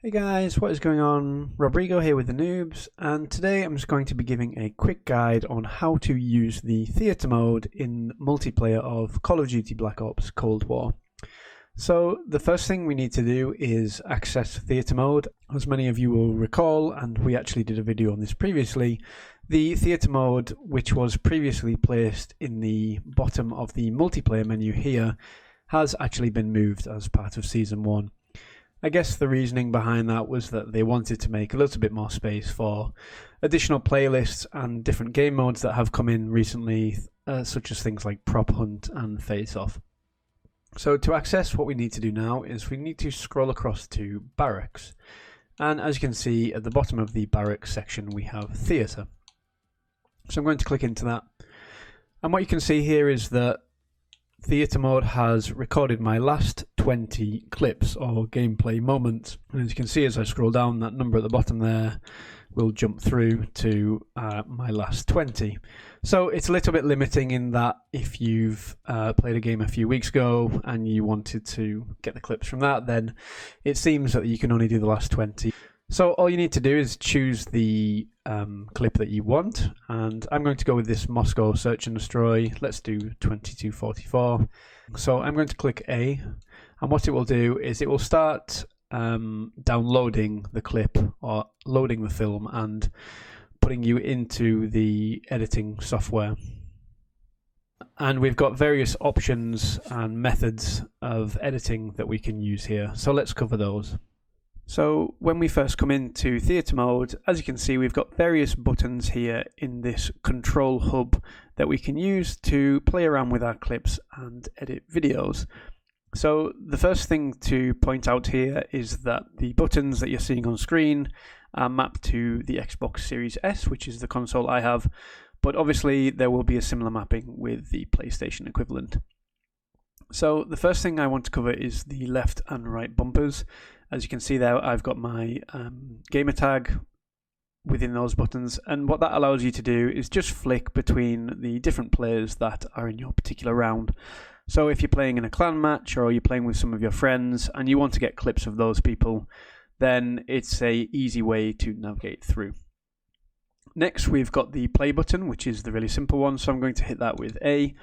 Hey guys, what is going on? Rodrigo here with the Noobs, and today I'm just going to be giving a quick guide on how to use the theatre mode in multiplayer of Call of Duty Black Ops Cold War. So the first thing we need to do is access theatre mode. As many of you will recall, and we actually did a video on this previously, the theatre mode, which was previously placed in the bottom of the multiplayer menu here, has actually been moved as part of Season 1. I guess the reasoning behind that was that they wanted to make a little bit more space for additional playlists and different game modes that have come in recently, such as things like Prop Hunt and Face Off. So to access, what we need to do now is we need to scroll across to Barracks. And as you can see, at the bottom of the Barracks section, we have Theatre. So I'm going to click into that. And what you can see here is that Theatre mode has recorded my last 20 clips or gameplay moments. And as you can see, as I scroll down, that number at the bottom there will jump through to my last 20. So it's a little bit limiting in that if you've played a game a few weeks ago and you wanted to get the clips from that, then it seems that you can only do the last 20. So all you need to do is choose the clip that you want, and I'm going to go with this Moscow Search and Destroy. Let's do 2244. So I'm going to click A, and what it will do is it will start downloading the clip or loading the film and putting you into the editing software. And we've got various options and methods of editing that we can use here. So let's cover those. So when we first come into theatre mode, as you can see, we've got various buttons here in this control hub that we can use to play around with our clips and edit videos. So the first thing to point out here is that the buttons that you're seeing on screen are mapped to the Xbox Series S, which is the console I have, but obviously there will be a similar mapping with the PlayStation equivalent. So the first thing I want to cover is the left and right bumpers. As you can see there, I've got my gamer tag within those buttons, and what that allows you to do is just flick between the different players that are in your particular round. So if you're playing in a clan match or you're playing with some of your friends and you want to get clips of those people, then it's a easy way to navigate through. Next, we've got the play button, which is the really simple one, so I'm going to hit that with A.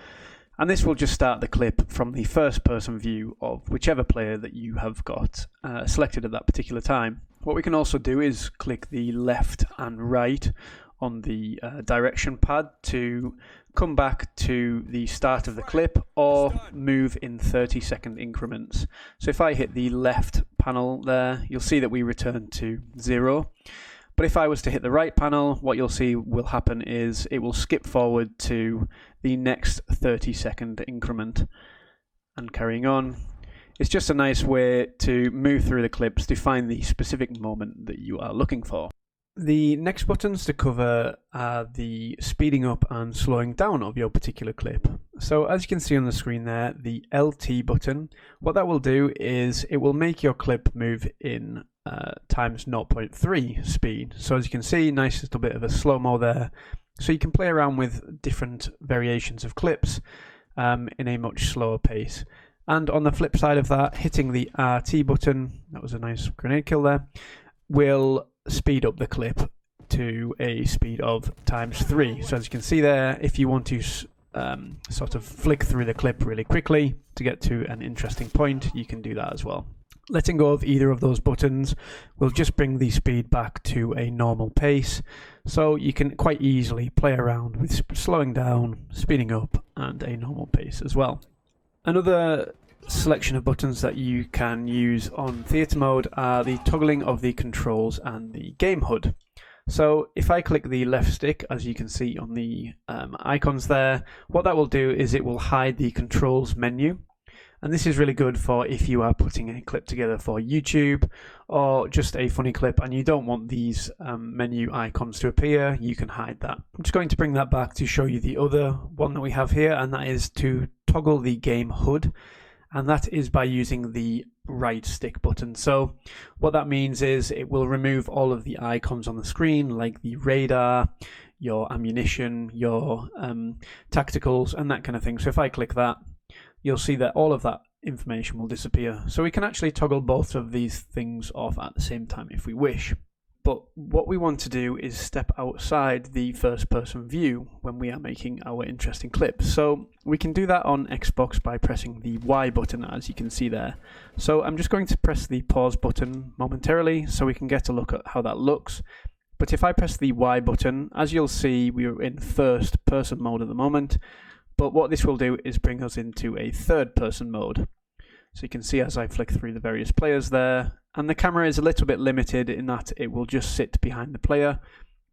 And this will just start the clip from the first person view of whichever player that you have got selected at that particular time. What we can also do is click the left and right on the direction pad to come back to the start of the clip or move in 30-second increments. So if I hit the left panel there, you'll see that we return to 0. But if I was to hit the right panel, what you'll see will happen is it will skip forward to the next 30-second increment. And carrying on, it's just a nice way to move through the clips to find the specific moment that you are looking for. The next buttons to cover are the speeding up and slowing down of your particular clip. So as you can see on the screen there, the LT button, what that will do is it will make your clip move in times 0.3 speed. So as you can see, nice little bit of a slow-mo there. So you can play around with different variations of clips in a much slower pace. And on the flip side of that, hitting the RT button, that was a nice grenade kill there, will speed up the clip to a speed of times 3. So as you can see there, if you want to sort of flick through the clip really quickly to get to an interesting point, you can do that as well. Letting go of either of those buttons will just bring the speed back to a normal pace, so you can quite easily play around with slowing down, speeding up, and a normal pace as well. Another selection of buttons that you can use on theatre mode are the toggling of the controls and the game HUD. So if I click the left stick, as you can see on the icons there, what that will do is it will hide the controls menu. And this is really good for if you are putting a clip together for YouTube or just a funny clip and you don't want these menu icons to appear, you can hide that. I'm just going to bring that back to show you the other one that we have here, and that is to toggle the game HUD. And that is by using the right stick button. So what that means is it will remove all of the icons on the screen, like the radar, your ammunition, your tacticals, and that kind of thing. So if I click that, you'll see that all of that information will disappear. So we can actually toggle both of these things off at the same time if we wish. But what we want to do is step outside the first person view when we are making our interesting clips. So we can do that on Xbox by pressing the Y button, as you can see there. So I'm just going to press the pause button momentarily so we can get a look at how that looks. But if I press the Y button, as you'll see, we're in first person mode at the moment. But what this will do is bring us into a third person mode. So you can see as I flick through the various players there, and the camera is a little bit limited in that it will just sit behind the player,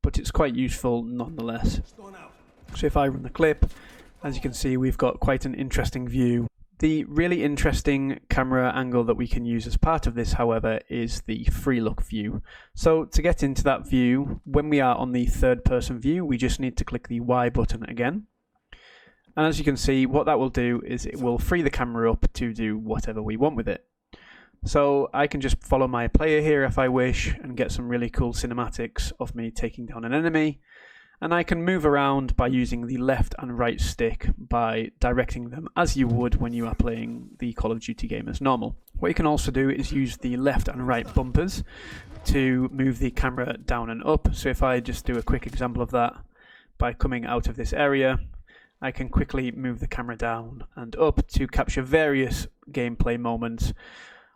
but it's quite useful nonetheless. So if I run the clip, as you can see, we've got quite an interesting view. The really interesting camera angle that we can use as part of this, however, is the free look view. So to get into that view, when we are on the third person view, we just need to click the Y button again. And as you can see, what that will do is it will free the camera up to do whatever we want with it. So I can just follow my player here if I wish and get some really cool cinematics of me taking down an enemy. And I can move around by using the left and right stick by directing them as you would when you are playing the Call of Duty game as normal. What you can also do is use the left and right bumpers to move the camera down and up. So if I just do a quick example of that by coming out of this area, I can quickly move the camera down and up to capture various gameplay moments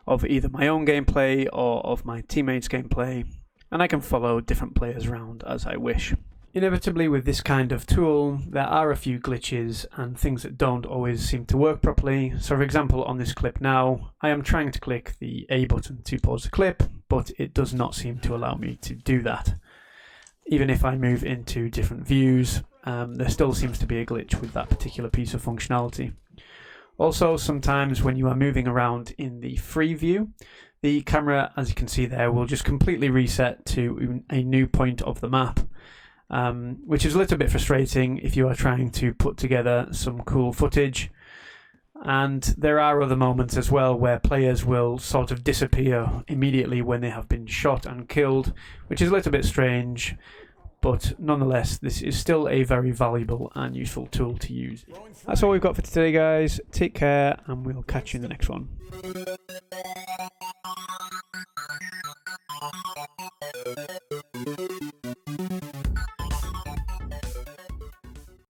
of either my own gameplay or of my teammates' gameplay, and I can follow different players around as I wish. Inevitably with this kind of tool, there are a few glitches and things that don't always seem to work properly. So for example, on this clip now, I am trying to click the A button to pause the clip, but it does not seem to allow me to do that. Even if I move into different views, there still seems to be a glitch with that particular piece of functionality. Also, sometimes when you are moving around in the free view, the camera, as you can see there, will just completely reset to a new point of the map, which is a little bit frustrating if you are trying to put together some cool footage. And there are other moments as well where players will sort of disappear immediately when they have been shot and killed, which is a little bit strange. But nonetheless, this is still a very valuable and useful tool to use. That's all we've got for today, guys. Take care, and we'll catch you in the next one.